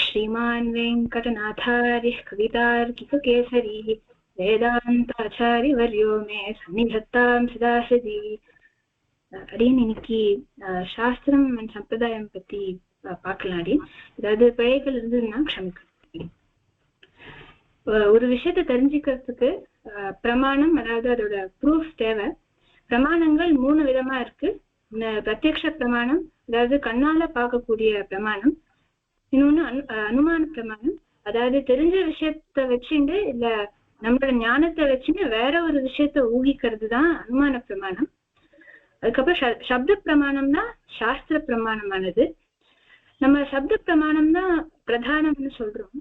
श्रीमान् वेङ्कटनाथार्यः कवितार्किककेसरी वेदान्ताचार्यवर्यो मे सन्निधत्तां सदा सदी. அப்படின்னு இன்னைக்கு சாஸ்திரம் சம்பிரதாயம் பத்தி பார்க்கலாம். ஏதாவது பிழைகள் இருந்ததுன்னா க்ஷமிக்கணும். ஒரு விஷயத்த தெரிஞ்சுக்கிறதுக்கு பிரமாணம், அதாவது அதோட ப்ரூஃப் தேவை. பிரமாணங்கள் 3 விதமா இருக்கு. பிரத்யக்ஷ பிரமாணம், அதாவது கண்ணால பார்க்கக்கூடிய பிரமாணம். இன்னொன்னு அனுமான பிரமாணம், அதாவது தெரிஞ்ச விஷயத்த வச்சுட்டு இல்ல நம்மளோட ஞானத்தை வச்சுட்டு வேற ஒரு விஷயத்த ஊகிக்கிறது தான் அனுமான பிரமாணம். அதுக்கப்புறம் சப்த பிரமாணம்னா சாஸ்திர பிரமாணமானது. நம்ம சப்த பிரமாணம் தான் பிரதானம்னு சொல்றோம்.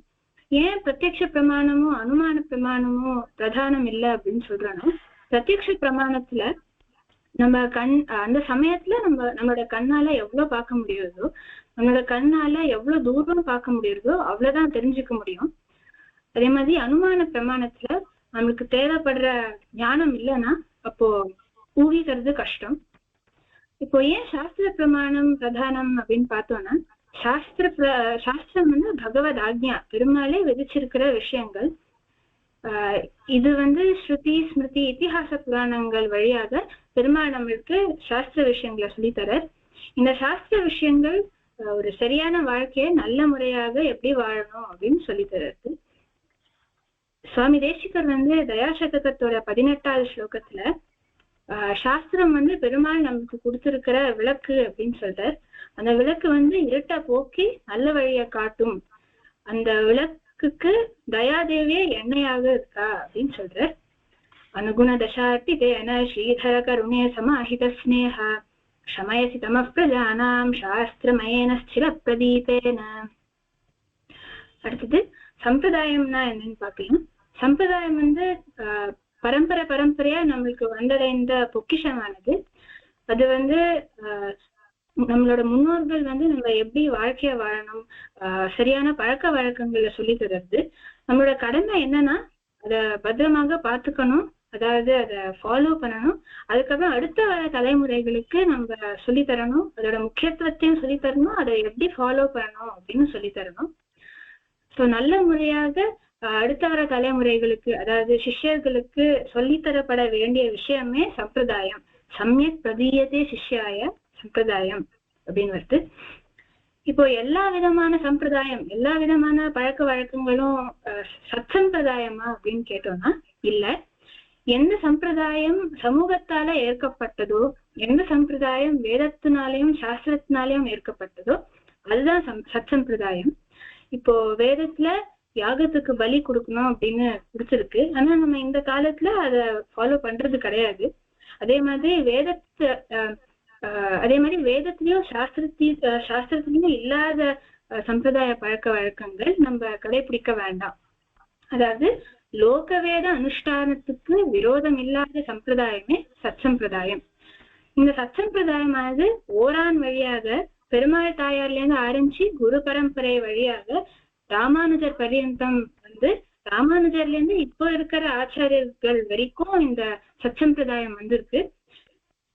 ஏன் பிரத்யக்ஷ பிரமாணமும் அனுமான பிரமாணமும் பிரதானம் இல்லை அப்படின்னு சொல்றோம்னா, பிரத்யக்ஷ பிரமாணத்துல நம்ம அந்த சமயத்துல நம்மளோட கண்ணால எவ்வளவு பார்க்க முடியுதோ, நம்மளோட கண்ணால எவ்வளவு தூரம் பார்க்க முடியுதோ அவ்வளவுதான் தெரிஞ்சுக்க முடியும். அதே மாதிரி அனுமான பிரமாணத்துல நம்மளுக்கு தேவைப்படுற ஞானம் இல்லைன்னா அப்போ ஊகிக்கிறது கஷ்டம். இப்போ ஏன் சாஸ்திர பிரமாணம் பிரதானம் அப்படின்னு பார்த்தோம்னா, சாஸ்திரம் வந்து பகவத் ஆக்ஞா, பெருமாளே விதிச்சிருக்கிற விஷயங்கள். இது வந்து ஸ்ருதி ஸ்மிருதி இத்திஹாச புராணங்கள் வழியாக பெருமாள் நம்மளுக்கு சாஸ்திர விஷயங்களை சொல்லித்தரார். இந்த சாஸ்திர விஷயங்கள் ஒரு சரியான வாழ்க்கையை நல்ல முறையாக எப்படி வாழணும் அப்படின்னு சொல்லித்தராரு. சுவாமி தேசிகர் வந்து தயாசதகத்தோட 18வது ஸ்லோகத்துல சாஸ்திரம் வந்து பெருமாள் நமக்கு கொடுத்திருக்கிற விளக்கு அப்படின்னு சொல்றார். அந்த விளக்கு வந்து இருட்டை போக்கி நல்ல வழியை காட்டும். அந்த விளக்குக்கு தயாதேவியே எண்ணெயாக இருக்கா அப்படின்னு சொல்றார். அனுகுண தசாட்டி தேன ஸ்ரீதர கருணே சமாஹித ஸ்நேஹ க்ஷமயசி தம பிரஜானாம் சாஸ்திரமயேன ஸ்திர பிரதீபேன. அடுத்தது சம்பிரதாயம்னா என்னன்னு பார்க்கலாம். சம்பிரதாயம் வந்து பரம்பரையா நம்மளுக்கு வந்தடைந்த பொக்கிஷமானது. அது வந்து நம்மளோட முன்னோர்கள் வந்து நம்ம எப்படி வாழ்க்கைய வாழணும், சரியான பழக்க வழக்கங்களை சொல்லி தர்றது. நம்மளோட கடமை என்னன்னா அதை பத்திரமாக பார்த்துக்கணும், அதாவது அதை ஃபாலோ பண்ணணும். அதுக்கப்புறம் அடுத்த வர தலைமுறைகளுக்கு நம்ம சொல்லி தரணும், அதோட முக்கியத்துவத்தையும் சொல்லி தரணும், அதை எப்படி ஃபாலோ பண்ணணும் அப்படின்னு சொல்லி தரணும். ஸோ நல்ல முறையாக அடுத்த வர தலைமுறைகளுக்கு, அதாவது சிஷ்யர்களுக்கு சொல்லித்தரப்பட வேண்டிய விஷயமே சம்பிரதாயம். சமயக் பிரதீயதே சிஷ்யாய சம்பிரதாயம் அப்படின்னு வருது. இப்போ எல்லா விதமான சம்பிரதாயம், எல்லா விதமான பழக்க வழக்கங்களும் சத் சம்பிரதாயமா அப்படின்னு கேட்டோம்னா இல்ல. எந்த சம்பிரதாயம் சமூகத்தால ஏற்கப்பட்டதோ, எந்த சம்பிரதாயம் வேதத்தினாலையும் சாஸ்திரத்தினாலையும் ஏற்கப்பட்டதோ அதுதான் சத் சம்பிரதாயம். இப்போ வேதத்துல யாகத்துக்கு பலி கொடுக்கணும் அப்படின்னு கொடுத்துருக்கு. ஆனா நம்ம இந்த காலத்துல அதை ஃபாலோ பண்றது கிடையாது. அதே மாதிரி வேதத்திலயும் சாஸ்திரத்திலயும் இல்லாத சம்பிரதாய பழக்க வழக்கங்கள் நம்ம கடைபிடிக்க வேண்டாம். அதாவது லோக வேத அனுஷ்டானத்துக்கு விரோதம் இல்லாத சம்பிரதாயமே சத் சம்பிரதாயம். இந்த சத் சம்பிரதாயமானது ஓரான் வழியாக பெருமாள் தாயார்ல இருந்து ஆரம்பிச்சு குரு பரம்பரை வழியாக ராமானுஜர் பர்யந்தம் வந்து, ராமானுஜர்ல இருந்து இப்போ இருக்கிற ஆச்சாரியர்கள் வரைக்கும் இந்த சத் சம்பிரதாயம் வந்திருக்கு.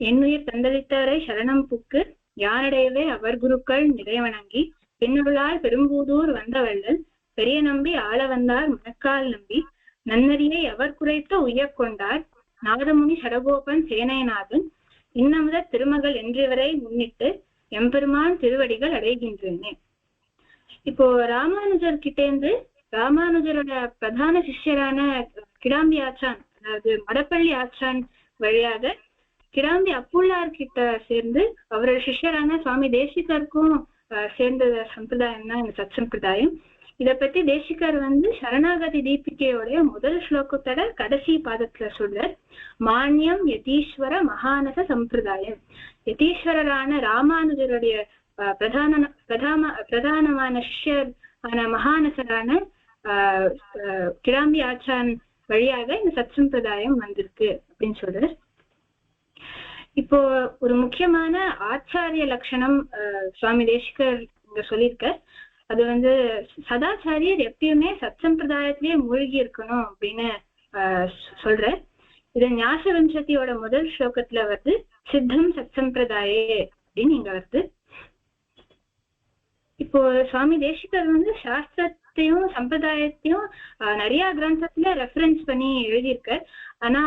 என்னுயிர் தந்தளித்தாரை சரணம் புக்கு யானடையவே அவர் குருக்கள் நிறைவணங்கி பெண்ணுள்ளால் பெரும்பூதூர் வந்தவள்ளல் பெரிய நம்பி ஆள வந்தார் மணக்கால் நம்பி நன்னறியை அவர் குறைத்த உய்யக்கொண்டார் நாதமுனி சடகோபன் சேனைநாதன் இன்னமுத திருமகள் என்றவரை முன்னிட்டு எம்பெருமான் திருவடிகள் அடைகின்றனே. இப்போ ராமானுஜர் கிட்டேந்து ராமானுஜரோட பிரதான சிஷ்யரான கிடாம்பி ஆச்சான், அதாவது மடப்பள்ளி ஆச்சான் வழியாக கிடாம்பி அப்புள்ளார் கிட்ட சேர்ந்து அவரோட சிஷ்யரான சுவாமி தேசிகருக்கும் சேர்ந்த சம்பிரதாயம் தான் இந்த சத் சம்பிரதாயம். இதை பத்தி தேசிகர் வந்து சரணாகதி தீபிகையோடைய முதல் ஸ்லோகத்தோட கடைசி பாதத்துல சொல்றார். மான்யம் யதீஸ்வர மகானச சம்பிரதாயம். யதீஸ்வரரான ராமானுஜருடைய பிரதானமான சிஷ்யர் ஆன மகானசரான கிடாம்பி ஆச்சான் வழியாக இந்த சத் சம்பிரதாயம் வந்திருக்கு அப்படின்னு சொல்றார். இப்போ ஒரு முக்கியமான ஆச்சாரிய லட்சணம் சுவாமி தேசிகர் இங்க சொல்லியிருக்க. அது வந்து சதாச்சாரியர் எப்பயுமே சத் சம்பிரதாயத்திலேயே மூழ்கி இருக்கணும் அப்படின்னு சொல்ற. இது ஞாச விம்சதியோட முதல் ஸ்லோகத்துல வருது. சித்தம் சத் சம்பிரதாயே அப்படின்னு இங்க வருது. இப்போ இப்போ சுவாமி தேசிகர் வந்து சாஸ்திரத்தையும் சம்பிரதாயத்தையும் நிறைய கிரந்தத்துல ரெஃபரன்ஸ் பண்ணி எழுதியிருக்கார். ஆனா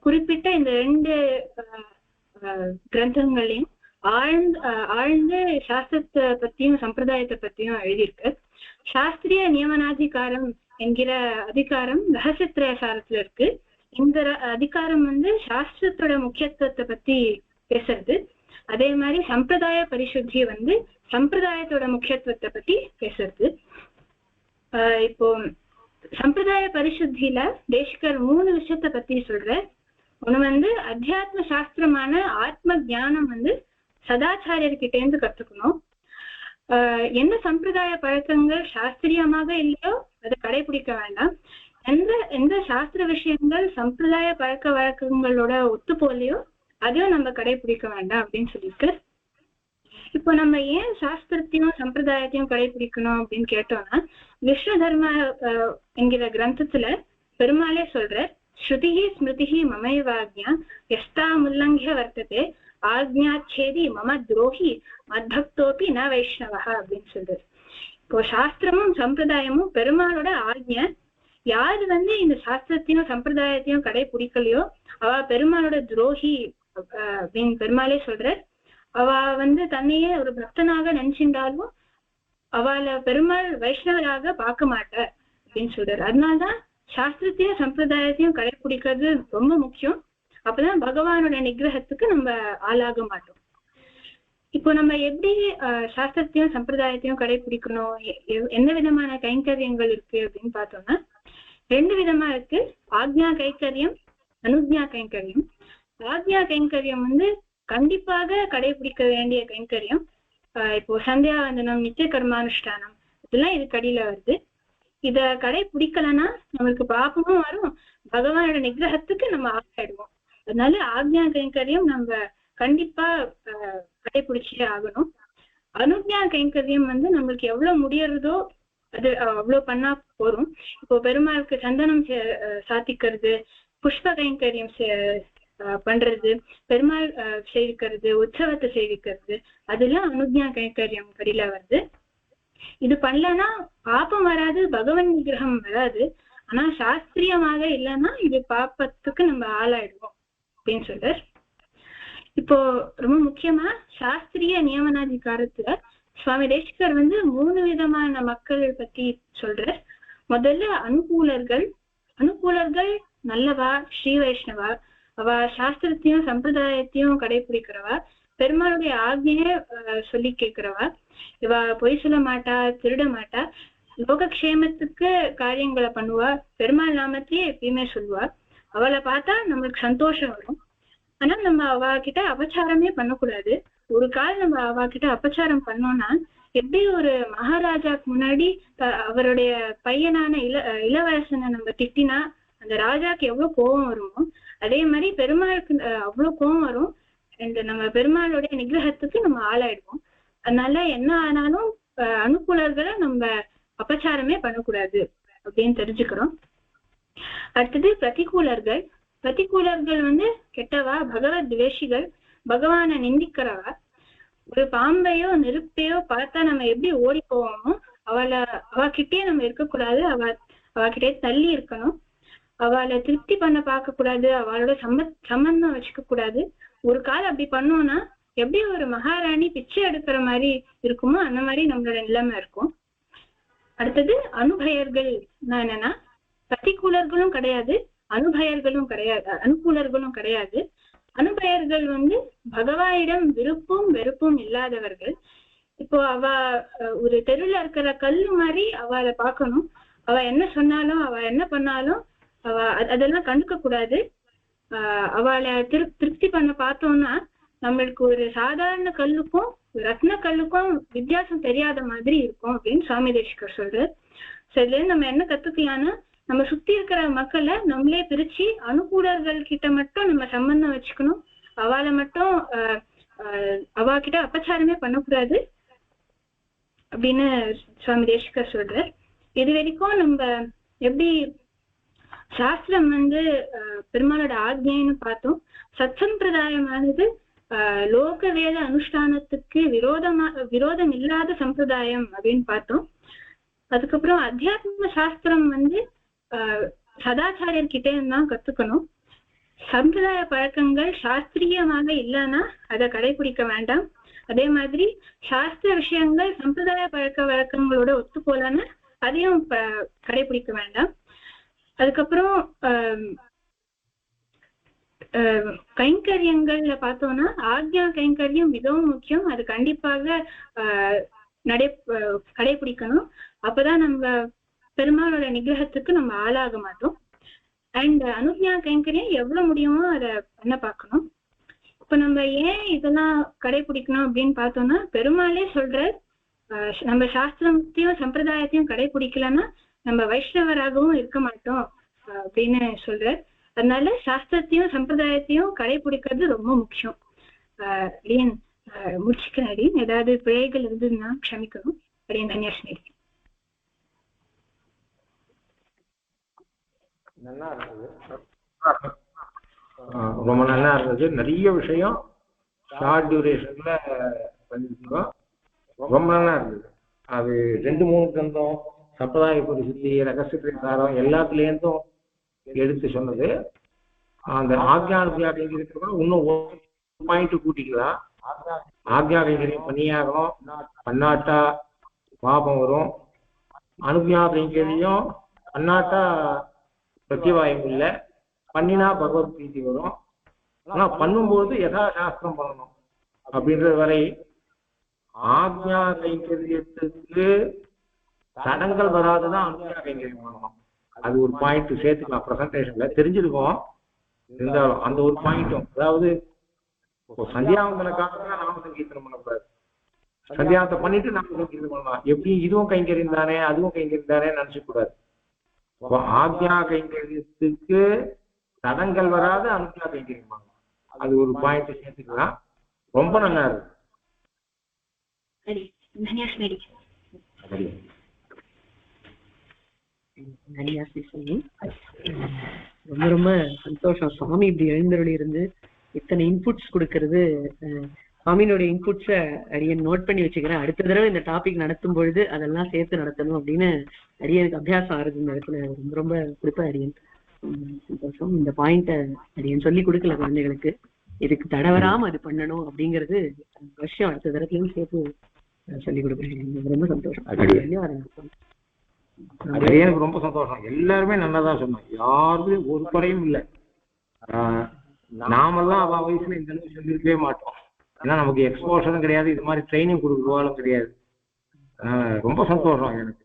குறிப்பிட்ட இந்த 2 கிரந்தங்களையும் ஆழ்ந்து சாஸ்திரத்தை பத்தியும் சம்பிரதாயத்தை பத்தியும் எழுதியிருக்கார். சாஸ்திரிய நியமனாதிகாரம் என்கிற அதிகாரம் ரகசியத்திரயசாரத்துல இருக்கு. இந்த அதிகாரம் வந்து சாஸ்திரத்தோட முக்கியத்துவத்தை பத்தி பேசுறது. அதே மாதிரி சம்பிரதாய பரிசுத்தி வந்து சம்பிரதாயத்தோட முக்கியத்துவத்தை பத்தி பேசுறது. இப்போ சம்பிரதாய பரிசுத்தியில தேசிகர் 3 விஷயத்த பத்தி சொல்ற. ஒண்ணு வந்து அத்தியாத்ம சாஸ்திரமான ஆத்ம ஞானம் வந்து சதாச்சாரியர்கிட்ட இருந்து கத்துக்கணும். என்ன சம்பிரதாய பழக்கங்கள் சாஸ்திரியமாக இல்லையோ அதை கடைபிடிக்க வேண்டாம். எந்த சாஸ்திர விஷயங்கள் சம்பிரதாய பழக்க வழக்கங்களோட ஒத்து போலையோ அதையும் நம்ம கடைபிடிக்க வேண்டாம் அப்படின்னு சொல்லியிருக்கு. இப்போ நம்ம ஏன் சாஸ்திரத்தையும் சம்பிரதாயத்தையும் கடைபிடிக்கணும் அப்படின்னு கேட்டோம்னா, விஷ்ணு தர்ம என்கிற கிரந்தத்துல பெருமாளே சொல்ற, ஸ்ருதிஹி ஸ்மிருதிஹி மமைவாக்ஞா எஸ்தா முல்லங்கிய வர்த்ததே ஆக்ஞாச்சேதி மம துரோகி மத்பக்தோபி ந வைஷ்ணவா அப்படின்னு சொல்றாரு. இப்போ சாஸ்திரமும் சம்பிரதாயமும் பெருமாளோட ஆக்ஞை. யாரு வந்து இந்த சாஸ்திரத்தையும் சம்பிரதாயத்தையும் கடைபிடிக்கலையோ அவ பெருமாளோட துரோகி அப்படின்னு பெருமாளே சொல்ற. அவ வந்து தன்னையே ஒரு பக்தனாக நினைச்சிருந்தாலும் அவளை பெருமாள் வைஷ்ணவராக பார்க்க மாட்டார் அப்படின்னு சொல்றாரு. அதனால்தான் சாஸ்திரத்தையும் சம்பிரதாயத்தையும் கடைபிடிக்கிறது ரொம்ப முக்கியம். அப்பதான் பகவானோட நிகிரகத்துக்கு நம்ம ஆளாக மாட்டோம். இப்போ நம்ம எப்படி சாஸ்திரத்தையும் சம்பிரதாயத்தையும் கடைபிடிக்கணும், என்ன விதமான கைங்கரியங்கள் இருக்கு அப்படின்னு பார்த்தோம்னா 2 விதமா இருக்கு. ஆக்ஞா கைங்கரியம், அனுஜ்ஞா கைங்கரியம். ஆக்ஞா கைங்கரியம் வந்து கண்டிப்பாக கடைபிடிக்க வேண்டிய கைங்கரியம். இப்போ சந்தியாவந்தனம், நித்திய கர்மானுஷ்டானம் இதெல்லாம் இதுக்கு அடியில வருது. இத கடைபிடிக்கலன்னா நம்மளுக்கு பாப்பமும் வரும், பகவானோட நிகிரகத்துக்கு நம்ம ஆகிடுவோம். அதனால ஆக்ஞா கைங்கரியம் நம்ம கண்டிப்பா கடைபிடிச்சே ஆகணும். அனுஜ்ஞா கைங்கரியம் வந்து நம்மளுக்கு எவ்வளவு முடியறதோ அது அவ்வளவு பண்ணா போறோம். இப்போ பெருமாளுக்கு சந்தனம் சாத்திக்கிறது, புஷ்ப கைங்கரியம் பண்றது, பெருமாள் சேவிக்கிறது, உற்சவத்தை சேவிக்கிறது, அதெல்லாம் அனுஜ்ஞா கைங்கரியம் கடியில வருது. இது பண்ணலன்னா பாப்பம் வராது, பகவன் நிகிரகம் வராது. ஆனா சாஸ்திரியமாக இல்லைன்னா இது பாப்பத்துக்கு நம்ம ஆளாயிடுவோம் அப்படின்னு சொல்றார். இப்போ ரொம்ப முக்கியமா சாஸ்திரிய நியமனாதிகாரத்துல சுவாமி தேசிகர் வந்து 3 விதமான மக்கள் பத்தி சொல்றார். முதல்ல அனுகூலர்கள். அனுகூலர்கள் நல்லவா, ஸ்ரீ வைஷ்ணவா, அவ சாஸ்திரத்தையும் சம்பிரதாயத்தையும் கடைபிடிக்கிறவா, பெருமாளுடைய ஆக்ஞைய சொல்லி கேட்கிறவா, இவ பொய் சொல்ல மாட்டா, திருட மாட்டா, லோகக்ஷேமத்துக்கு காரியங்களை பண்ணுவா, பெருமாள் நாமத்தையே எப்பயுமே சொல்லுவா. அவளை பார்த்தா நம்மளுக்கு சந்தோஷம் வரும். ஆனா நம்ம அவ கிட்ட அபச்சாரமே பண்ணக்கூடாது. ஒரு கால் நம்ம அவ கிட்ட அபச்சாரம் பண்ணோம்னா எப்படி ஒரு மகாராஜாக்கு முன்னாடி அவருடைய பையனான இளவரசனை நம்ம திட்டினா அந்த ராஜாக்கு எவ்வளவு கோபம் வருமோ, அதே மாதிரி பெருமாளுக்கு அவ்வளவு கோபம் வரும். நம்ம பெருமாளுடைய நிகிரகத்துக்கு நம்ம ஆளாயிடுவோம். அதனால என்ன ஆனாலும் அனுகூலர்களை நம்ம அபச்சாரமே பண்ணக்கூடாது அப்படின்னு தெரிஞ்சுக்கிறோம். அடுத்தது பிரதிகூலர்கள். பிரதிகூலர்கள் வந்து கெட்டவா, பகவத் துவேஷிகள், பகவானை நிந்திக்கிறவா. ஒரு பாம்பையோ நெருப்பையோ பார்த்தா நம்ம எப்படி ஓடி போவோமோ அவகிட்டே நம்ம இருக்கக்கூடாது, அவகிட்டே தள்ளி இருக்கணும். அவளை திருப்தி பண்ண பார்க்க கூடாது, அவளோட சம்பந்தம் வச்சுக்க கூடாது. ஒரு கால் அப்படி பண்ணோம்னா எப்படி ஒரு மகாராணி பிச்சை எடுக்கிற மாதிரி இருக்குமோ அந்த மாதிரி நம்மளோட நிலைமை இருக்கும். அடுத்தது அனுபயர்கள். என்னன்னா பிரதிகூலர்களும் கிடையாது, அனுபயர்களும் கிடையாது, அனுகூலர்களும் கிடையாது. அனுபயர்கள் வந்து பகவானிடம் விருப்பும் வெறுப்பும் இல்லாதவர்கள். இப்போ அவ ஒரு தெருல இருக்கிற கல்லு மாதிரி அவளை பார்க்கணும். அவ என்ன சொன்னாலும் அவ என்ன பண்ணாலும் அவ அதெல்லாம் கண்டுக்க கூடாது. அவளை திருப்தி பண்ண பார்த்தோம்னா நம்மளுக்கு ஒரு சாதாரண கல்லுக்கும் ரத்ன கல்லுக்கும் வித்தியாசம் தெரியாத மாதிரி இருக்கும் அப்படின்னு சுவாமி தேசிகர் சொல்றாரு. சரி, நம்ம என்ன கத்துக்கலாம்னா நம்ம சுத்தி இருக்கிற மக்களை நம்மளே பிரிச்சு அனுகூலர்கள் கிட்ட மட்டும் நம்ம சம்பந்தம் வச்சுக்கணும். அவளை மட்டும் அவ கிட்ட அபச்சாரமே பண்ணக்கூடாது அப்படின்னு சுவாமி தேசிகர் சொல்றார். இது வரைக்கும் நம்ம எப்படி சாஸ்திரம் வந்து பெருமாளோட ஆக்ஞைன்னு பார்த்தோம். சத்சம்பிரதாயமானது லோக வேத அனுஷ்டானத்துக்கு விரோதம் இல்லாத சம்பிரதாயம் அப்படின்னு பார்த்தோம். அதுக்கப்புறம் அத்தியாத்ம சாஸ்திரம் சதாச்சாரியர் கிட்டே தான் கத்துக்கணும். சம்பிரதாய பழக்கங்கள் சாஸ்திரியமாக இல்லைன்னா அதை கடைபிடிக்க வேண்டாம். அதே மாதிரி சாஸ்திர விஷயங்கள் சம்பிரதாய பழக்க வழக்கங்களோட ஒத்து போலன்னா அதையும் கடைபிடிக்க வேண்டாம். அதுக்கப்புறம் கைங்கரியங்கள்ல பார்த்தோம்னா ஆக்ஞா கைங்கரியம் மிகவும் முக்கியம். அது கண்டிப்பாக கடைபிடிக்கணும். அப்பதான் நம்ம பெருமாளோட நிகிரகத்துக்கு நம்ம ஆளாக மாட்டோம். அண்ட் அனுஜ்ஞா கைங்கரியம் எவ்வளவு முடியுமோ அதை பண்ண பார்க்கணும். இப்ப நம்ம ஏன் இதெல்லாம் கடைபிடிக்கணும் அப்படின்னு பார்த்தோம்னா பெருமாளே சொல்ற நம்ம சாஸ்திரத்தையும் சம்பிரதாயத்தையும் கடைபிடிக்கலன்னா நம்ம வைஷ்ணவராகவும் இருக்க மாட்டோம் அப்படின்னு சொல்ற. அதனால சாஸ்திரத்தையும் சம்பிரதாயத்தையும் கடைபிடிக்கிறது ரொம்ப முக்கியம். அப்படின்னு முடிச்சுக்கிறேன். அப்படின்னு ஏதாவது பிழைகள் இருந்ததுன்னா க்ஷமிக்கணும். அப்படின்னு தன்யாஸ்மி. நல்லா இருந்தது, ரொம்ப நல்லா இருந்தது. நிறைய விஷயம் ஷார்ட் டியூரேஷன்ல பண்ணிருக்கோம். ரொம்ப நல்லா இருந்தது. அது 2-3 கிரந்தம் சம்பிரதாய பரிசுத்தி ரகசிய சாரம் எல்லாத்துலேருந்தும் எடுத்து சொன்னது. அந்த ஆக்ஞானுக்கு இன்னும் பாயிண்ட் கூட்டிக்கலாம். ஆக்ஞா கைங்கரியம் பண்ணியாகணும், பண்ணாட்டா பாபம் வரும். அனுஜ்ஞா கைங்கரியம் பண்ணாட்டா பிரத்திவாயம் இல்லை, பண்ணினா பகவத் பிரீத்தி வரும். ஆனா பண்ணும்போது யதாசாஸ்திரம் பண்ணணும் அப்படின்றது வரை ஆக்ஞா கைங்கரியத்துக்கு தடங்கள் வராதுதான் அனுஜ்ஞா கைங்கரியம் பண்ணணும். அது ஒரு பாயிண்ட் சேர்த்துக்கலாம். ப்ரெசன்டேஷன்ல தெரிஞ்சிருக்கோம். இருந்தாலும் அந்த ஒரு பாயிண்ட்டும், அதாவது சந்தியாவந்தன காலத்துல நாம சங்கீர்த்தனம் பண்ணக்கூடாது. சந்தியாவத்தை பண்ணிட்டு நாம சங்கீர்த்தனம் பண்ணலாம். எப்படி இதுவும் கைங்கரியம் தானே அதுவும் கைங்கரியம் தானே நினைச்ச கூடாது. ஆக்ஞா கைங்கரியத்துக்கு தடங்கள் வராத அனுஜ்ஞா கைங்கரியம் பண்ணலாம். அது ஒரு பாயிண்ட் சேர்த்துக்கலாம். ரொம்ப நல்லா இருக்கு. ரொம்ப ரொம்ப சந்தோஷம். சுவாமி இப்படி எழுந்தருளி இருந்து இத்தனை இன்புட்ஸ் கொடுக்கறது. சுவாமியினுடைய இன்புட்ஸை அடியன் நோட் பண்ணி வச்சுக்கிறேன். அடுத்த தடவை இந்த டாபிக் நடத்தும் பொழுது அதெல்லாம் சேர்த்து நடத்தணும் அப்படின்னு அடியனுக்கு அபியாசம் ஆறுது. இந்த இடத்துல ரொம்ப ரொம்ப கொடுப்பேன் அடியன். சந்தோஷம். இந்த பாயிண்ட அடியன் சொல்லி கொடுக்கல குழந்தைகளுக்கு. இதுக்கு தடவராம அது பண்ணணும் அப்படிங்கிறது விஷயம் அடுத்த தடவையும் சேர்த்து சொல்லி கொடுக்குறேன். ரொம்ப சந்தோஷம். எனக்கு ரொம்ப சந்தோஷம். எல்லாருமே நல்லாதான் சொன்னோம். யாருக்கும் ஒரு குறையும் இல்லை. நாமெல்லாம் அவ வயசுல இந்த அளவுக்கு சொல்லியிருக்கவே மாட்டோம். ஏன்னா நமக்கு எக்ஸ்போஷரும் கிடையாது, இது மாதிரி ட்ரைனிங் கொடுக்குறவாலும் கிடையாது. ரொம்ப சந்தோஷம் எனக்கு.